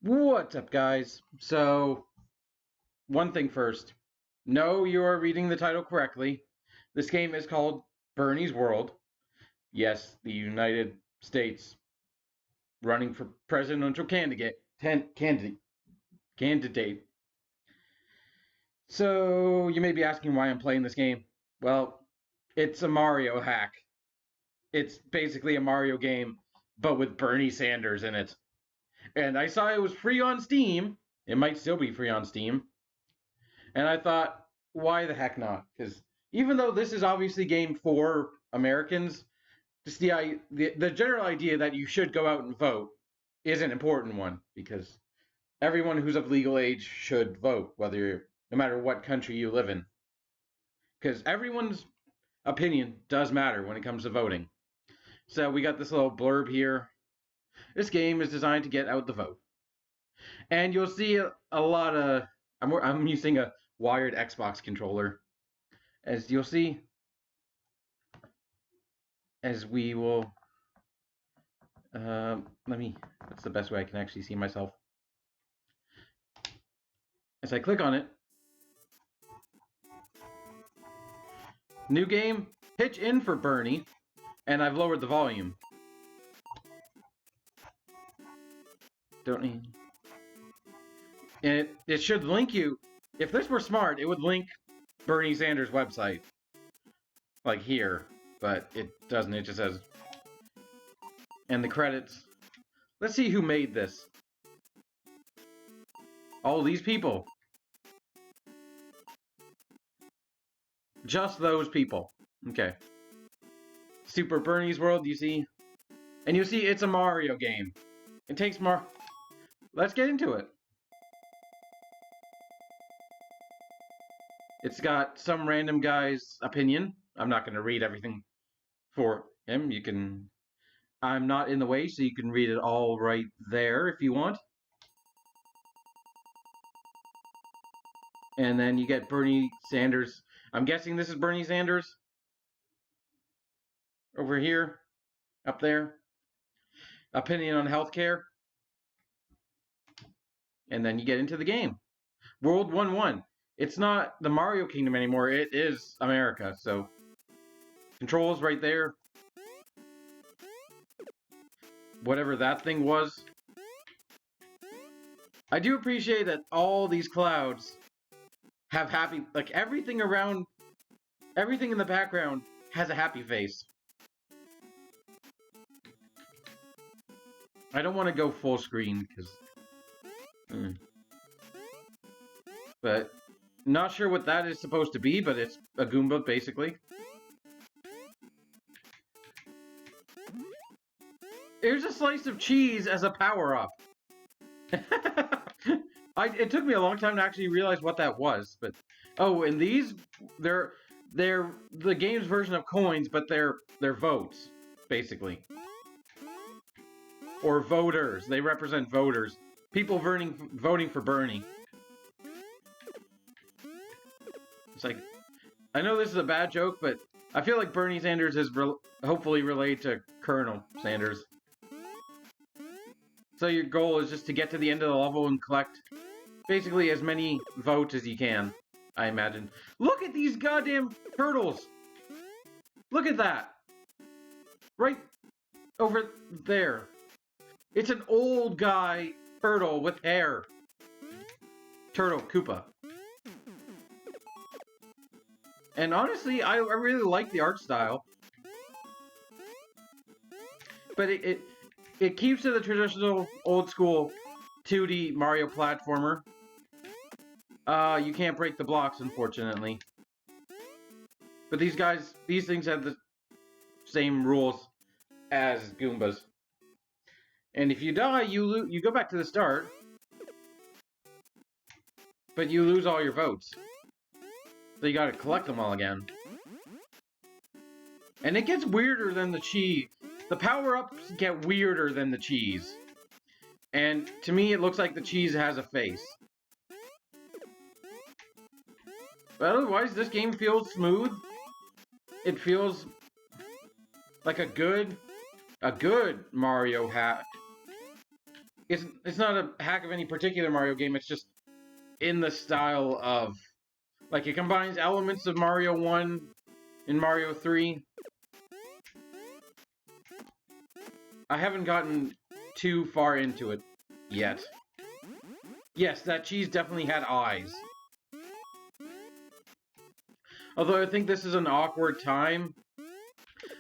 What's up, guys? So, one thing first. No, you are reading the title correctly. This game is called Bernie's World. Yes, the United States running for presidential candidate. So, you may be asking why I'm playing this game. Well, it's a Mario hack. It's basically a Mario game, but with Bernie Sanders in it. And I saw it was free on Steam. It might still be free on Steam. And I thought, why the heck not? Because even though this is obviously a game for Americans, just the general idea that you should go out and vote is an important one because everyone who's of legal age should vote, no matter what country you live in, because everyone's opinion does matter when it comes to voting. So we got this little blurb here. This game is designed to get out the vote, and you'll see a lot of. I'm using a wired Xbox controller, as you'll see, as we will. That's the best way I can actually see myself. As I click on it, new game, pitch in for Bernie, and I've lowered the volume. Don't need. And it should link you. If this were smart, it would link Bernie Sanders' website, like here, but it doesn't. It just says, and the credits. Let's see who made this. All these people. Just those people. Okay. Super Bernie's World, you see? And you see it's a Mario game. It takes Let's get into it. It's got some random guy's opinion. I'm not going to read everything for him. I'm not in the way, so you can read it all right there if you want. And then you get Bernie Sanders. I'm guessing this is Bernie Sanders. Over here. Up there. Opinion on healthcare. And then you get into the game. World 1-1. It's not the Mario Kingdom anymore. It is America. So, controls right there. Whatever that thing was. I do appreciate that all these clouds have happy, like everything in the background has a happy face. I don't want to go full screen because, but not sure what that is supposed to be, but it's a Goomba basically. Here's a slice of cheese as a power-up. It took me a long time to actually realize what that was, but and these they're the game's version of coins, but they're votes basically, or voters. They represent voters, people voting for Bernie. It's like, I know this is a bad joke, but I feel like Bernie Sanders is hopefully related to Colonel Sanders. So your goal is just to get to the end of the level and collect basically as many votes as you can, I imagine. Look at these goddamn turtles! Look at that! Right over there. It's an old guy turtle with hair. Turtle Koopa. And honestly, I really like the art style. But it keeps to the traditional old school 2D Mario platformer. You can't break the blocks, unfortunately. But these things have the same rules as Goombas. And if you die, you go back to the start. But you lose all your votes. So you gotta collect them all again. And it gets weirder than the cheese. The power-ups get weirder than the cheese. And to me, it looks like the cheese has a face. But otherwise, this game feels smooth. It feels like a good Mario hack. it's not a hack of any particular Mario game. It's just in the style of, like, it combines elements of Mario 1 and Mario 3. I haven't gotten too far into it yet. Yes, that cheese definitely had eyes. Although I think this is an awkward time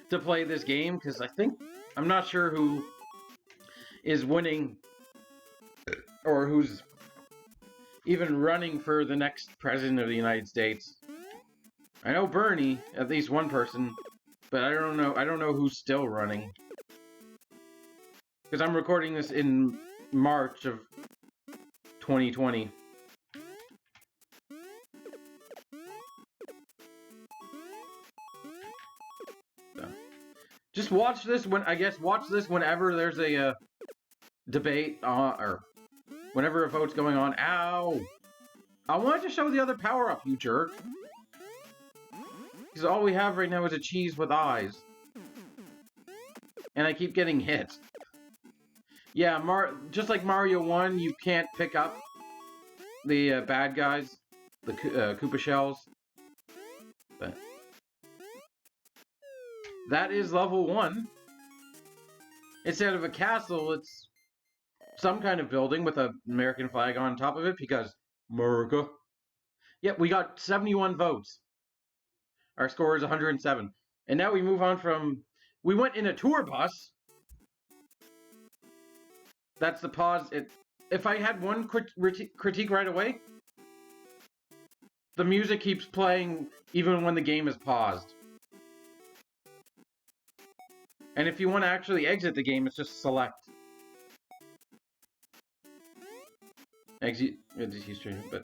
to play this game, because I'm not sure who is winning or who's even running for the next president of the United States. I know Bernie, at least one person, but I don't know who's still running. Because I'm recording this in March of 2020. So, just watch this whenever there's a debate, or whenever a vote's going on. Ow! I wanted to show the other power-up, you jerk. Because all we have right now is a cheese with eyes. And I keep getting hit. Yeah, just like Mario 1, you can't pick up the bad guys, the Koopa shells. But that is level 1. Instead of a castle, it's some kind of building with an American flag on top of it, because America. Yep, we got 71 votes. Our score is 107. And now we move on from... We went in a tour bus. That's the pause. If I had one critique right away, the music keeps playing even when the game is paused. And if you want to actually exit the game, it's just select. Exit history, but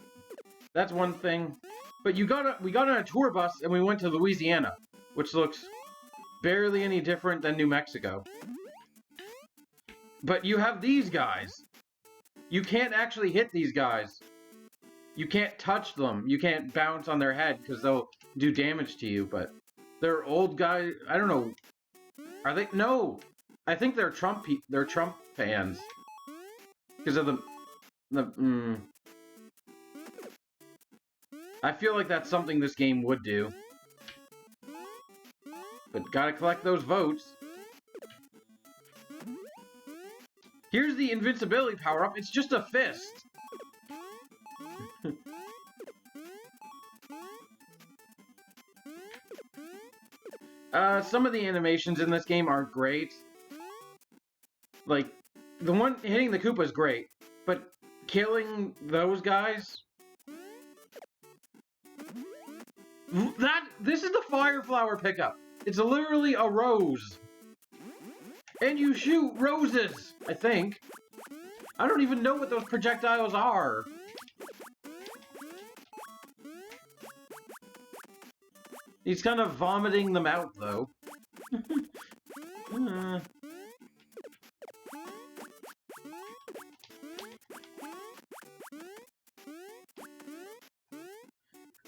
that's one thing. But we got on a tour bus and we went to Louisiana, which looks barely any different than New Mexico. But you have these guys. You can't actually hit these guys. You can't touch them. You can't bounce on their head because they'll do damage to you, but they're old guys. I don't know. Are they? No. I think they're Trump fans. Because of I feel like that's something this game would do. But gotta collect those votes. Here's the invincibility power-up. It's just a fist. Some of the animations in this game aren't great. Like, the one hitting the Koopa is great, but killing those guys... This is the Fire Flower pickup. It's literally a rose. And you shoot roses, I think. I don't even know what those projectiles are. He's kind of vomiting them out, though.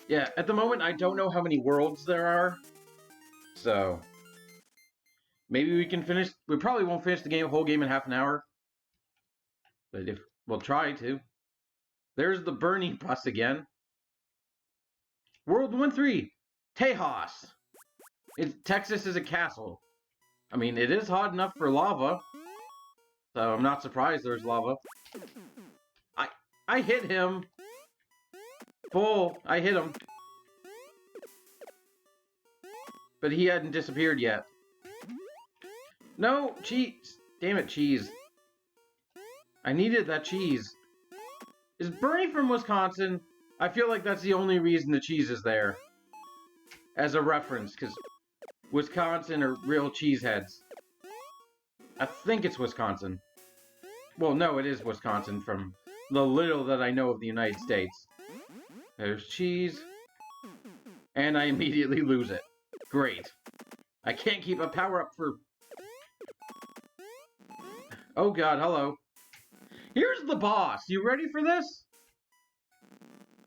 Yeah, at the moment, I don't know how many worlds there are. So... maybe we can finish... We probably won't finish the whole game in half an hour. But we'll try to. There's the Bernie bus again. World 1-3. Tejas. Texas is a castle. I mean, it is hot enough for lava. So I'm not surprised there's lava. I hit him. I hit him. But he hadn't disappeared yet. No, cheese. Damn it, cheese. I needed that cheese. Is Bernie from Wisconsin? I feel like that's the only reason the cheese is there. As a reference, because Wisconsin are real cheeseheads. I think it's Wisconsin. Well, no, it is Wisconsin from the little that I know of the United States. There's cheese. And I immediately lose it. Great. I can't keep a power-up for... Oh god, hello. Here's the boss. You ready for this?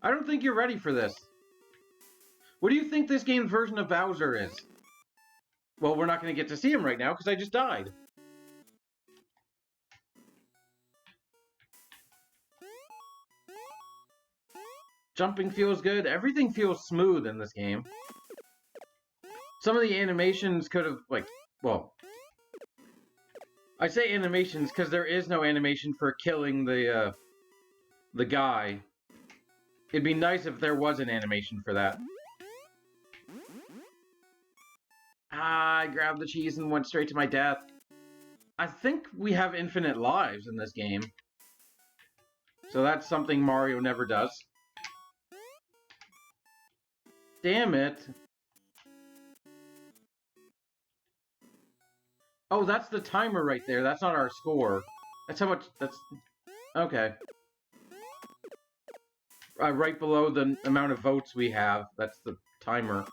I don't think you're ready for this. What do you think this game's version of Bowser is? Well, we're not going to get to see him right now because I just died. Jumping feels good. Everything feels smooth in this game. Some of the animations could have, like, well, I say animations because there is no animation for killing the guy. It'd be nice if there was an animation for that. Ah, I grabbed the cheese and went straight to my death. I think we have infinite lives in this game. So that's something Mario never does. Damn it. Oh, that's the timer right there. That's not our score. That's how much... That's... Okay. Right below the amount of votes we have. That's the timer.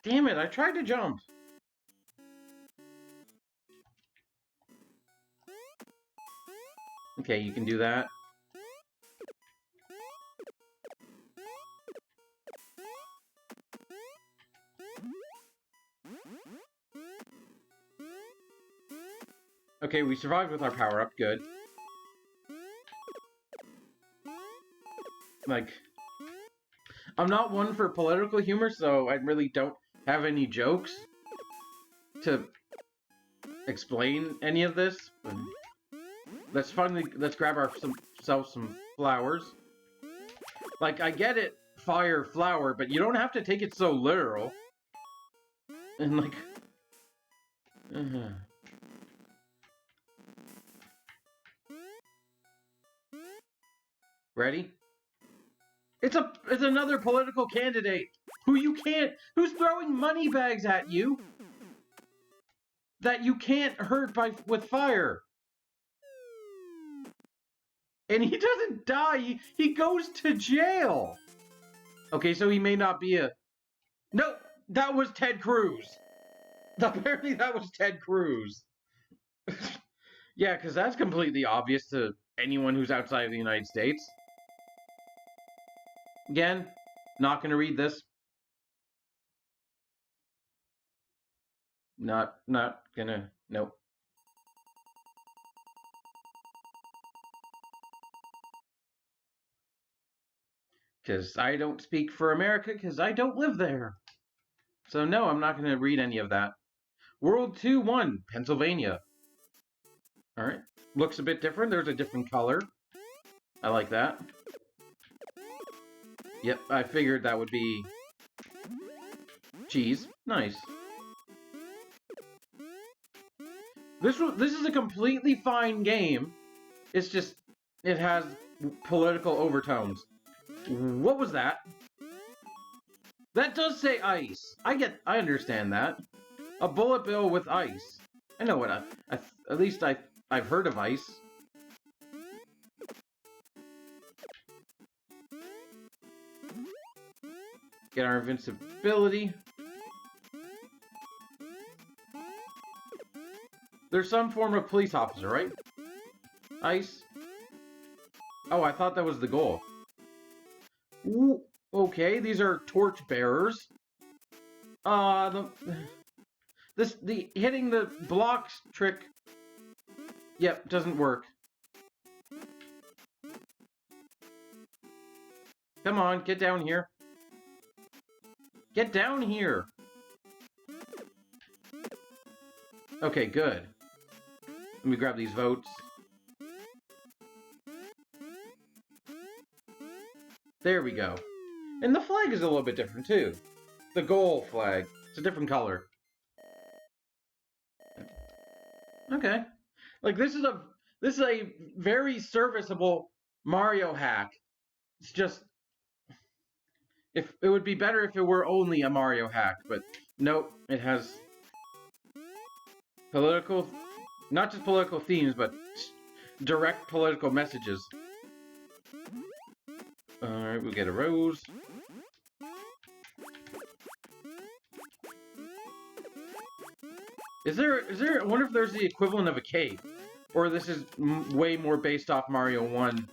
Damn it, I tried to jump. Okay, you can do that. Okay, we survived with our power-up. Good. Like, I'm not one for political humor, so I really don't have any jokes to explain any of this. Let's grab ourselves some flowers. Like, I get it, fire, flower, but you don't have to take it so literal. And, like... Ready? It's another political candidate who's throwing money bags at you that you can't hurt with fire. And he doesn't die, he goes to jail. Okay, so he may not be a... No, that was Ted Cruz. Apparently that was Ted Cruz. Yeah, because that's completely obvious to anyone who's outside of the United States. Again, not going to read this. Not gonna... Nope. Because I don't speak for America, because I don't live there. So no, I'm not going to read any of that. World 2-1, Pennsylvania. Alright. Looks a bit different. There's a different color. I like that. Yep, I figured that would be... cheese. Nice. This is a completely fine game. It's just... it has political overtones. What was that? That does say ice. I understand that. A bullet bill with ice. I know what at least I've heard of ice. Get our invincibility. There's some form of police officer, right? Ice. Oh, I thought that was the goal. Ooh, okay, these are torch bearers. The hitting the blocks trick. Yep, doesn't work. Come on, get down here. Get down here. Okay, good. Let me grab these votes. There we go. And the flag is a little bit different, too. The goal flag. It's a different color. Okay. Like, this is a very serviceable Mario hack. It's just... it would be better if it were only a Mario hack, but nope, it has political... not just political themes, but direct political messages. Alright, we'll get a rose. I wonder if there's the equivalent of a cape. Or this is way more based off Mario 1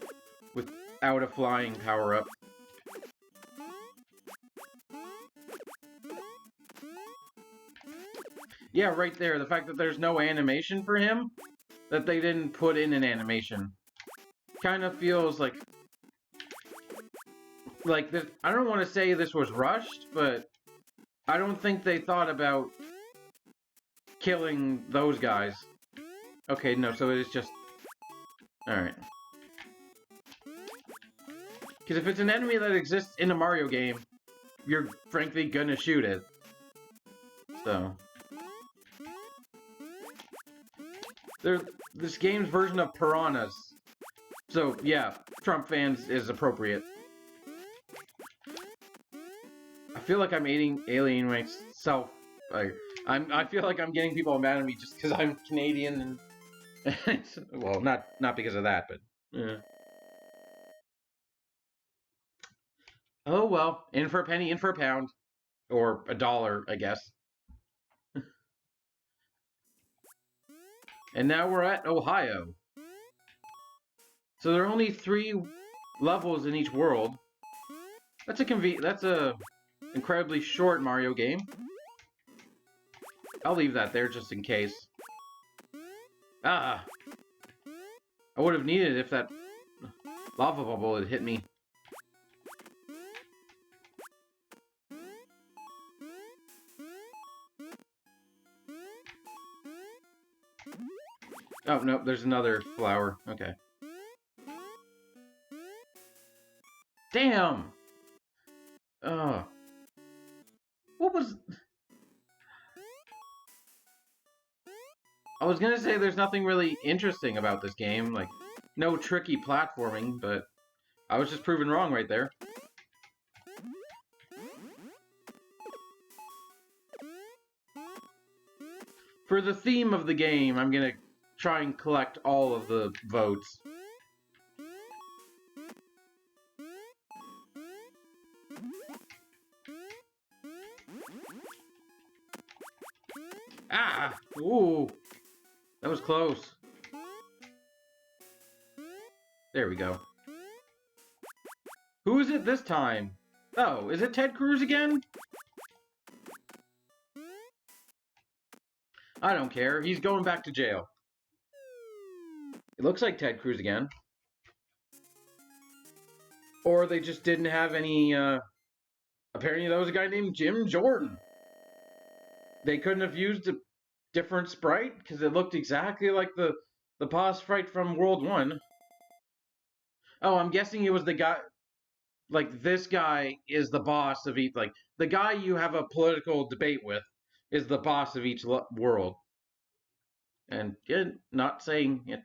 without a flying power-up. Yeah, right there. The fact that there's no animation for him that they didn't put in an animation. Kind of feels like this. I don't want to say this was rushed, but I don't think they thought about killing those guys. Okay, no, so it is just... Alright. Because if it's an enemy that exists in a Mario game, you're frankly gonna shoot it. So... They're this game's version of piranhas. So, yeah, Trump fans is appropriate. I feel like I'm alienating myself. I feel like I'm getting people mad at me just because I'm Canadian and well, not because of that, but yeah. Oh well, in for a penny, in for a pound, or $1, I guess. And now we're at Ohio. So there are only 3 levels in each world. That's a incredibly short Mario game. I'll leave that there just in case. Ah! I would have needed it if that lava bubble had hit me. Oh, no, there's another flower. Okay. Damn! What was... I was gonna say there's nothing really interesting about this game, like, no tricky platforming, but I was just proven wrong right there. For the theme of the game, I'm gonna try and collect all of the votes. Ah! Ooh! That was close. There we go. Who is it this time? Oh, is it Ted Cruz again? I don't care. He's going back to jail. It looks like Ted Cruz again. Or they just didn't have any, apparently that was a guy named Jim Jordan. They couldn't have used a different sprite because it looked exactly like the boss fight from World 1. Oh, I'm guessing it was the guy, like, this guy is the boss of each, like, the guy you have a political debate with is the boss of each world. And, yeah, not saying it.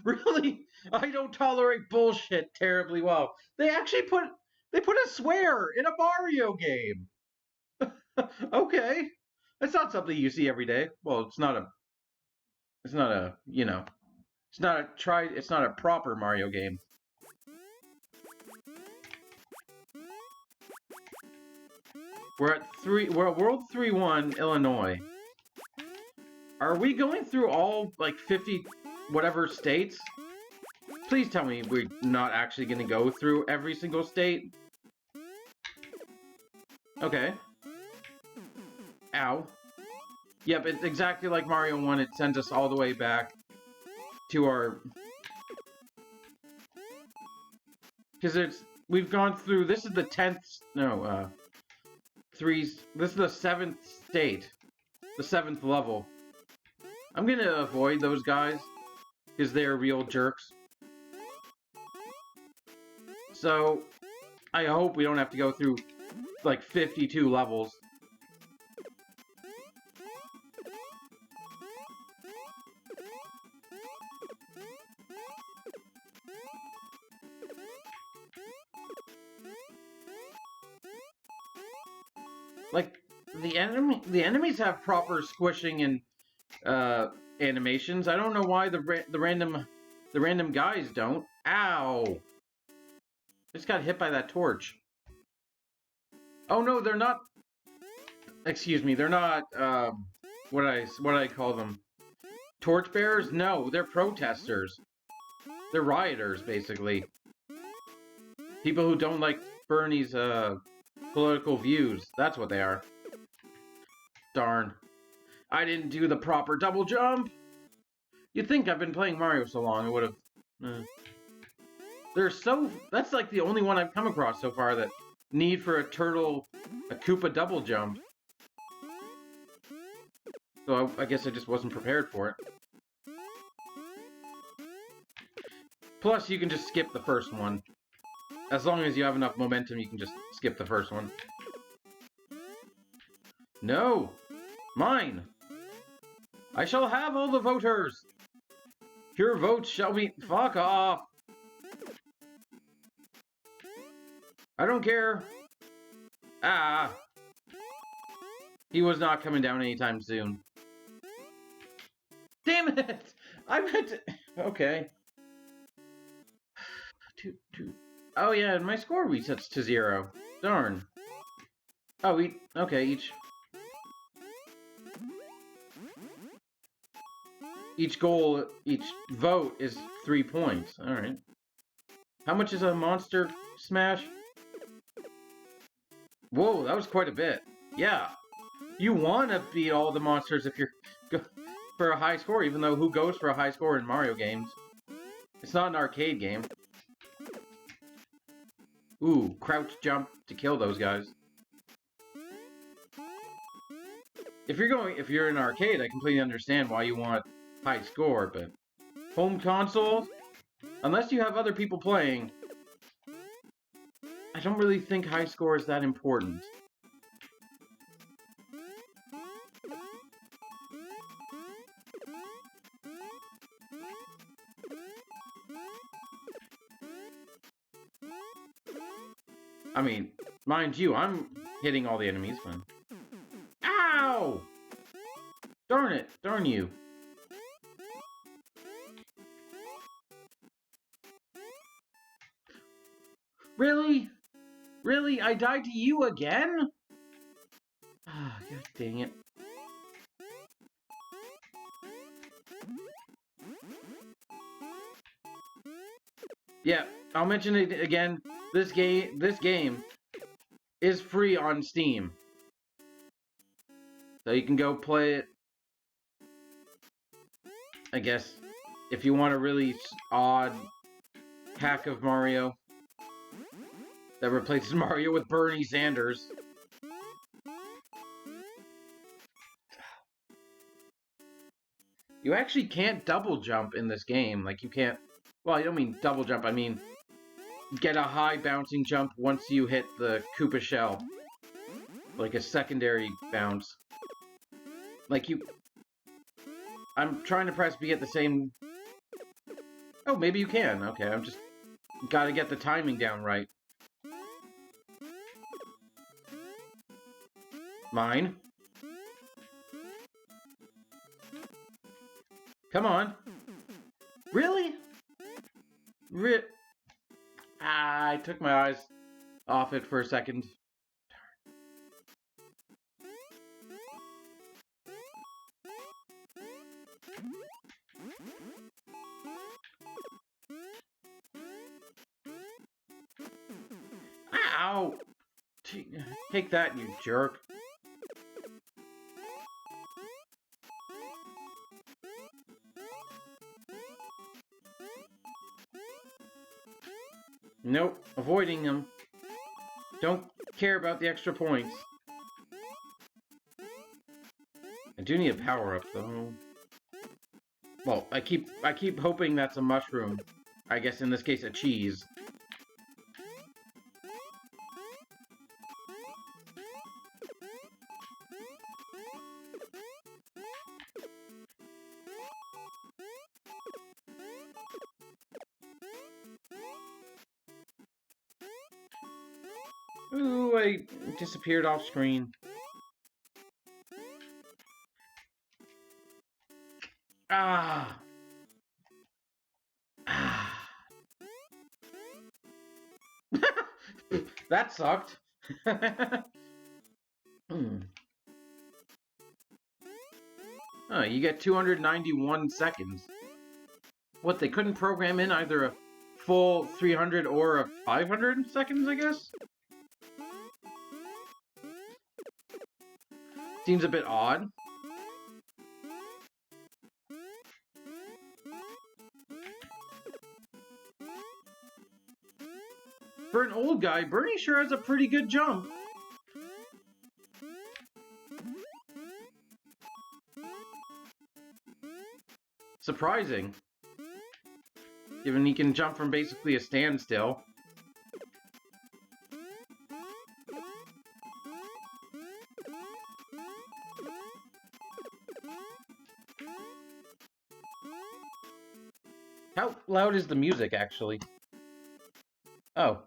Really? I don't tolerate bullshit terribly well. They actually put a swear in a Mario game. Okay. That's not something you see every day. Well, it's not a, you know, it's not a proper Mario game. We're at World 3-1, Illinois. Are we going through all, like, 50 whatever states? Please tell me we're not actually going to go through every single state. Okay. Ow. Yep, it's exactly like Mario 1. It sends us all the way back to our... Because we've gone through... This is the 10th... No, this is the 7th state. The 7th level. I'm gonna avoid those guys, because they're real jerks. So, I hope we don't have to go through, like, 52 levels. Like, the enemies have proper squishing and animations. I don't know why the random guys don't. Ow! Just got hit by that torch. Oh no, they're not. Excuse me, they're not. What I call them? Torchbearers? No, they're protesters. They're rioters, basically. People who don't like Bernie's political views. That's what they are. Darn. I didn't do the proper double jump. You'd think I've been playing Mario so long, it would have... That's like the only one I've come across so far that need for a Koopa double jump. So I guess I just wasn't prepared for it. Plus, you can just skip the first one. As long as you have enough momentum, you can just skip the first one. No! Mine! I shall have all the voters! Your votes shall be... Fuck off! I don't care! Ah! He was not coming down anytime soon. Damn it! I meant to... Okay. Oh yeah, my score resets to 0. Darn. Oh, okay, each vote is 3 points. Alright. How much is a Monster Smash? Whoa, that was quite a bit. Yeah. You want to beat all the monsters if you're for a high score, even though who goes for a high score in Mario games? It's not an arcade game. Ooh, crouch jump to kill those guys. If you're in an arcade, I completely understand why you want high score, but home console, unless you have other people playing, I don't really think high score is that important. I mean, mind you, I'm hitting all the enemies, but... Ow! Darn it! Darn you! Really? Really? I died to you again? Ah, god dang it. Yeah, I'll mention it again. This game is free on Steam. So you can go play it. I guess if you want a really odd hack of Mario that replaces Mario with Bernie Sanders. You actually can't double jump in this game. Like, you can't... Well, I don't mean double jump, I mean get a high bouncing jump once you hit the Koopa shell. Like a secondary bounce. Like you... I'm trying to press B at the same... Oh, maybe you can. Okay, I'm just... Gotta get the timing down right. Mine. Come on. Really? I took my eyes off it for a second. Ow! Take that, you jerk. Nope, avoiding them. Don't care about the extra points. I do need a power-up, though. Well, I keep hoping that's a mushroom. I guess in this case, a cheese. Ooh, I disappeared off screen. Ah! Ah! That sucked. Oh, you get 291 seconds. What, they couldn't program in either a full 300 or a 500 seconds, I guess? Seems a bit odd. old guy, Bernie sure has a pretty good jump. Surprising. Given he can jump from basically a standstill. How loud is the music, actually? Oh.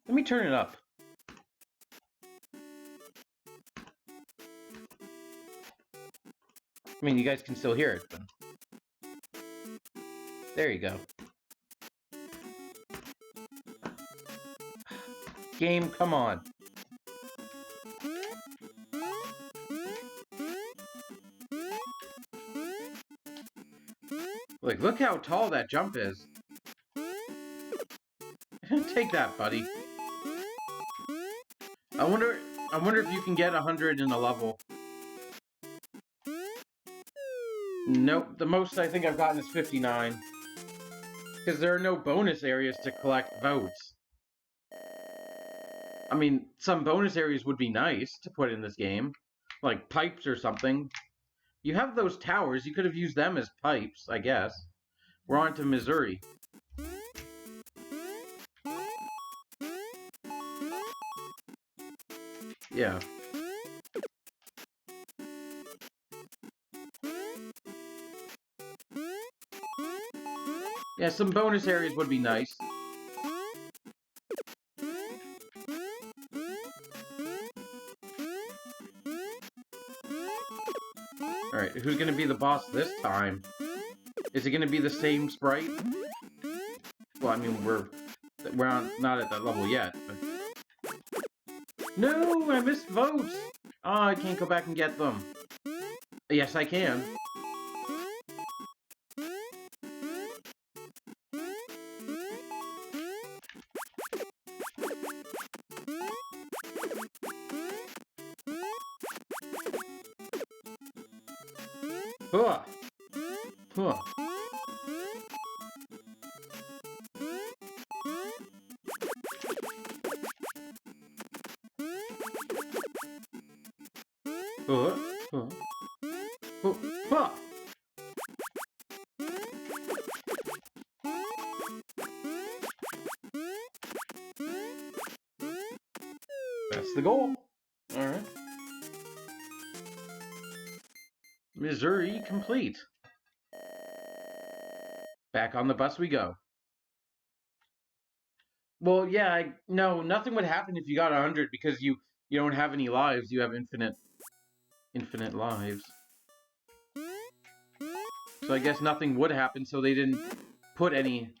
Let me turn it up. I mean, you guys can still hear it, but... There you go. Game, come on. Like, look how tall that jump is. Take that, buddy. I wonder if you can get 100 in a level. Nope, the most I think I've gotten is 59. Because there are no bonus areas to collect votes. I mean, some bonus areas would be nice to put in this game. Like pipes or something. You have those towers, you could have used them as pipes, I guess. We're on to Missouri. Yeah. Yeah, some bonus areas would be nice. Alright, who's gonna be the boss this time? Is it gonna be the same sprite? Well, I mean, we're not at that level yet. But... No, I missed votes! Oh, I can't go back and get them. Yes, I can. Huh. Huh. That's the goal. Alright. Missouri complete. Back on the bus we go. Well, yeah, no, nothing would happen if you got 100 because you don't have any lives. You have infinite lives. So I guess nothing would happen, so they didn't put anything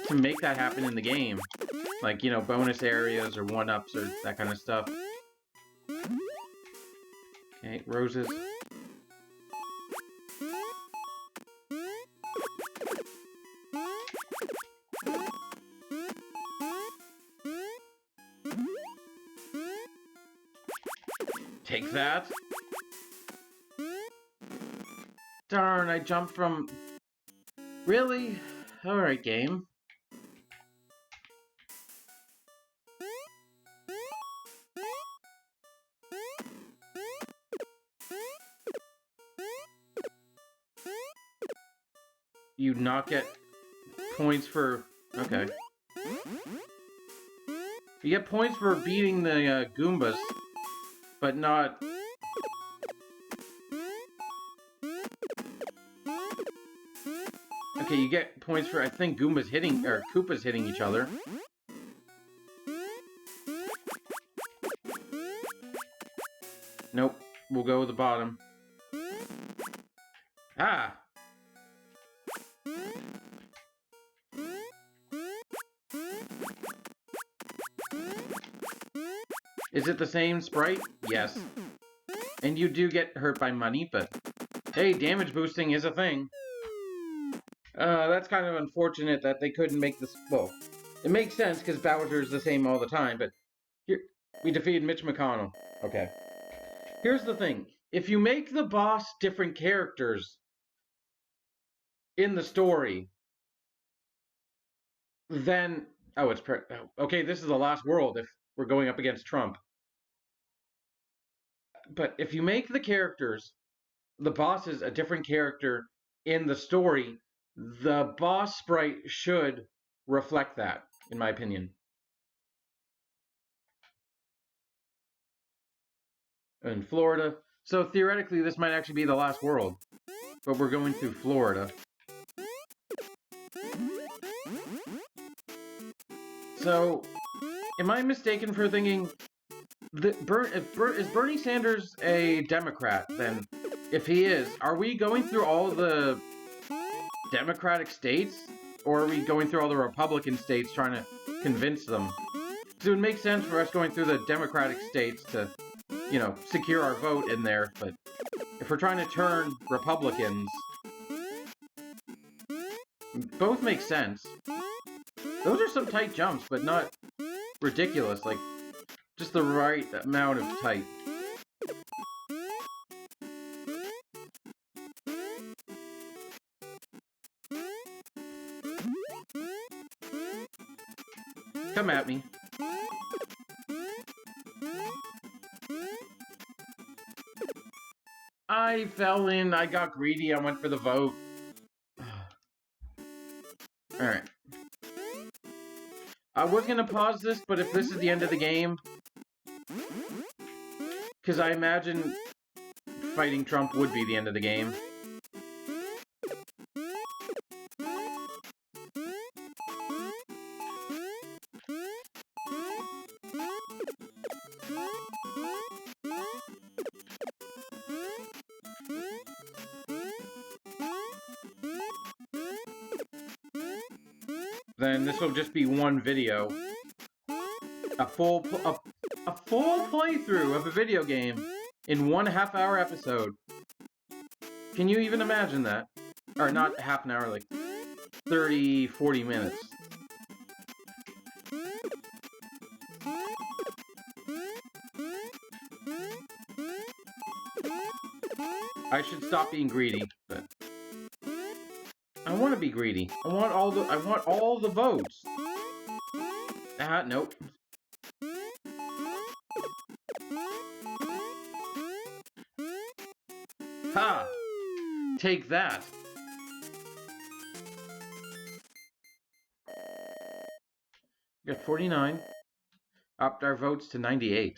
to make that happen in the game. Like, you know, bonus areas or one-ups or that kind of stuff. Okay, roses. Take that. Darn, I jumped from... Really? Alright, game. You not get points for... Okay. You get points for beating the Goombas, but not... Okay, you get points for, I think, Goombas hitting, or Koopas hitting each other. Nope, we'll go with the bottom. Ah! Is it the same sprite? Yes. And you do get hurt by money, but... Hey, damage boosting is a thing. That's kind of unfortunate that they couldn't make this... Well, it makes sense because Bowser's the same all the time, but... Here, we defeated Mitch McConnell. Okay. Here's the thing. If you make the boss different characters in the story, then okay. This is the last world if we're going up against Trump. But if you make the characters, the boss is a different character in the story, the boss sprite should reflect that, in my opinion. In Florida. So theoretically, this might actually be the last world. But we're going through Florida. So, am I mistaken for thinking that is Bernie Sanders a Democrat? Then, if he is, are we going through all the Democratic states, or are we going through all the Republican states trying to convince them? So it would make sense for us going through the Democratic states to, you know, secure our vote in there. But if we're trying to turn Republicans, both make sense. Those are some tight jumps, but not ridiculous. Like, just the right amount of tight. Come at me. I fell in. I got greedy. I went for the vote. Alright. I was gonna pause this, but if this is the end of the game... Because I imagine fighting Trump would be the end of the game. Then this will just be one video. A full playthrough of a video game in 1.5 hour episode. Can you even imagine that? Or not half an hour, like 30, 40 minutes. I should stop being greedy, but I want to be greedy. I want all the votes. Nope. Ha! Take that. We got 49. Upped our votes to 98.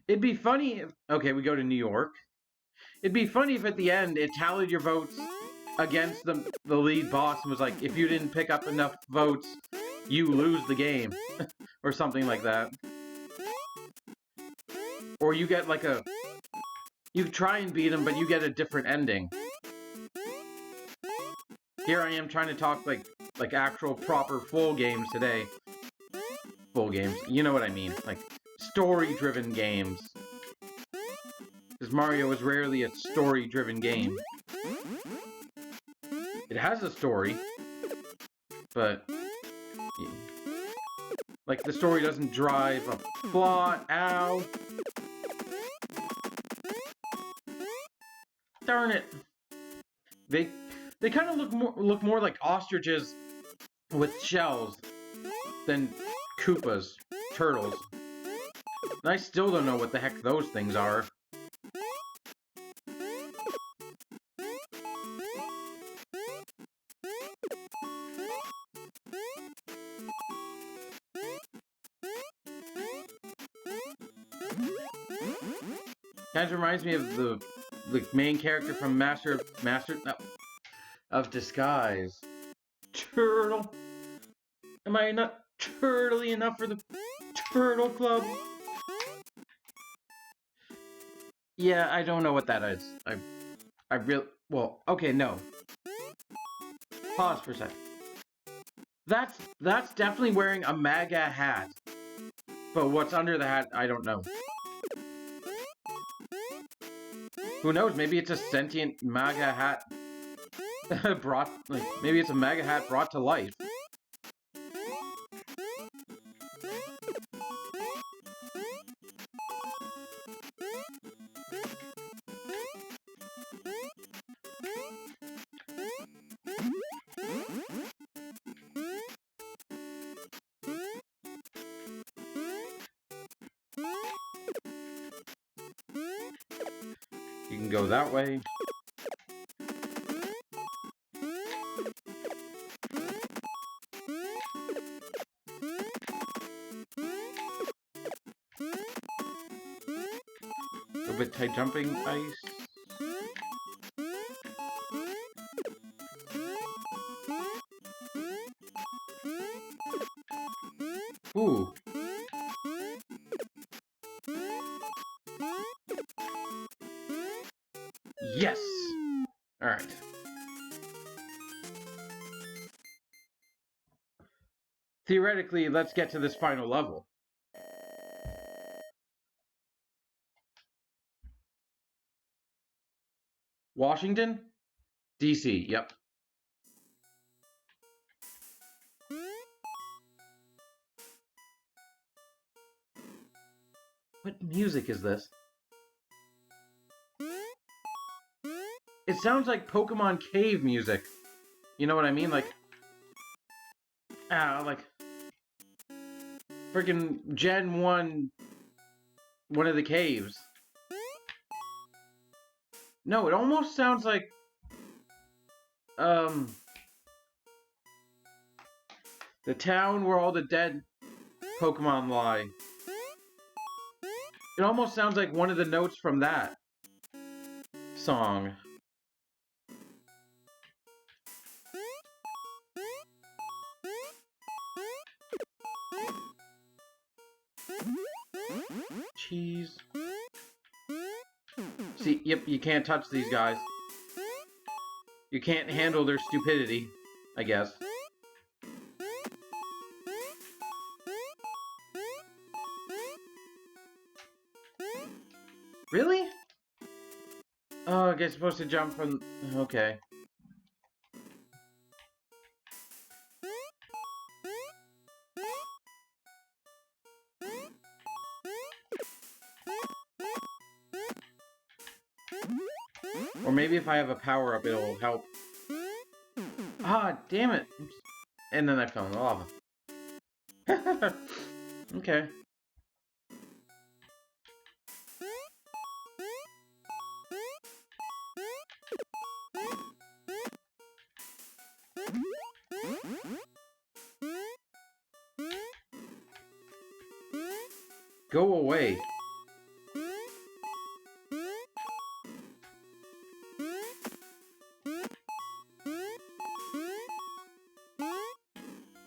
It'd be funny if... Okay, we go to New York. It'd be funny if at the end it tallied your votes against the lead boss and was like, if you didn't pick up enough votes, you lose the game. Or something like that. Or you get like a... You try and beat him, but you get a different ending. Here I am trying to talk like actual proper full games today. Full games. You know what I mean. Like, story-driven games. Because Mario is rarely a story-driven game. It has a story, but... Yeah. Like, the story doesn't drive a plot. Ow! Darn it! They kind of look more like ostriches with shells than Koopas, turtles. And I still don't know what the heck those things are. Kind of reminds me of the main character from Master of Disguise. Turtle. Am I not turtly enough for the Turtle Club? Yeah, I don't know what that is. I really... Well, okay, no. Pause for a second. That's definitely wearing a MAGA hat. But what's under the hat, I don't know. Who knows? Maybe it's a sentient MAGA hat maybe it's a MAGA hat brought to life. You can go that way. A little bit tight jumping ice. Ooh. Yes! Alright. Theoretically, let's get to this final level. Washington? DC, yep. What music is this? It sounds like Pokemon Cave music. You know what I mean? Like... like... Freaking Gen 1... One of the caves. No, it almost sounds like... The town where all the dead Pokemon lie. It almost sounds like one of the notes from that song. Cheese. See, yep, you can't touch these guys. You can't handle their stupidity, I guess. Really? Oh, I guess supposed to jump from... Okay. Or maybe if I have a power-up, it'll help. Ah, damn it! And then I fell in the lava. Okay. Go away.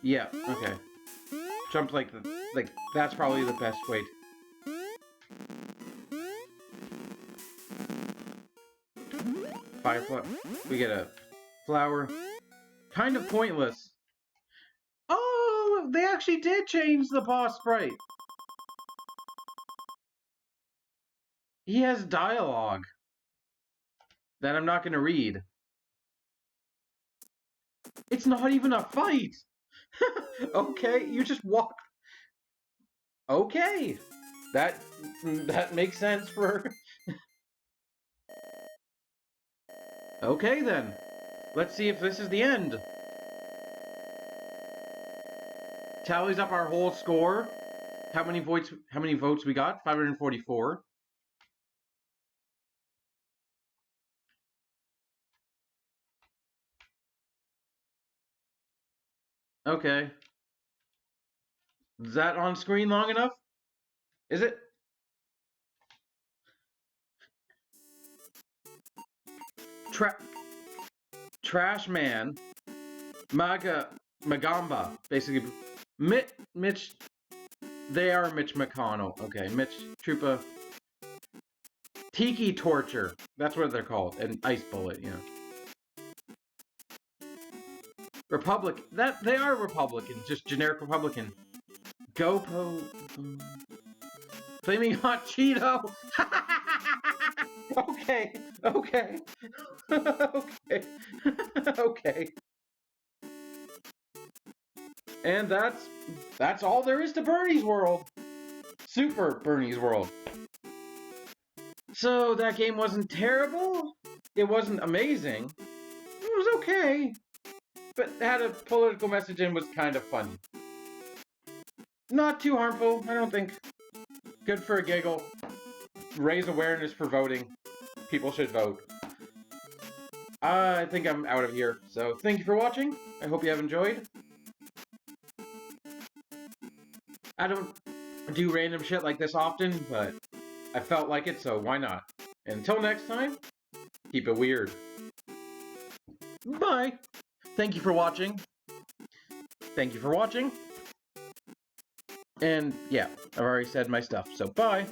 Yeah, okay. Jump like that's probably the best way. Firefly. We get a flower. Kind of pointless. Oh, they actually did change the boss sprite. He has dialogue that I'm not going to read. It's not even a fight. Okay, you just walk. Okay, that makes sense for. Okay then, let's see if this is the end. Tallies up our whole score. How many votes we got? 544. Okay. Is that on screen long enough? Is it? Trash Man, Magamba, basically. Mitch, they are Mitch McConnell. Okay, Mitch Troopa. Tiki Torture, that's what they're called. And Ice Bullet, you know. Republic, they are Republican, just generic Republican. GoPo. Flaming Hot Cheeto. Okay. Okay. Okay. And that's all there is to Bernie's World. Super Bernie's World. So that game wasn't terrible. It wasn't amazing. It was okay. But had a political message and was kind of funny. Not too harmful, I don't think. Good for a giggle. Raise awareness for voting. People should vote. I think I'm out of here. So thank you for watching. I hope you have enjoyed. I don't do random shit like this often, but I felt like it, so why not? Until next time, keep it weird. Bye. Thank you for watching. Thank you for watching. And yeah, I've already said my stuff, so bye.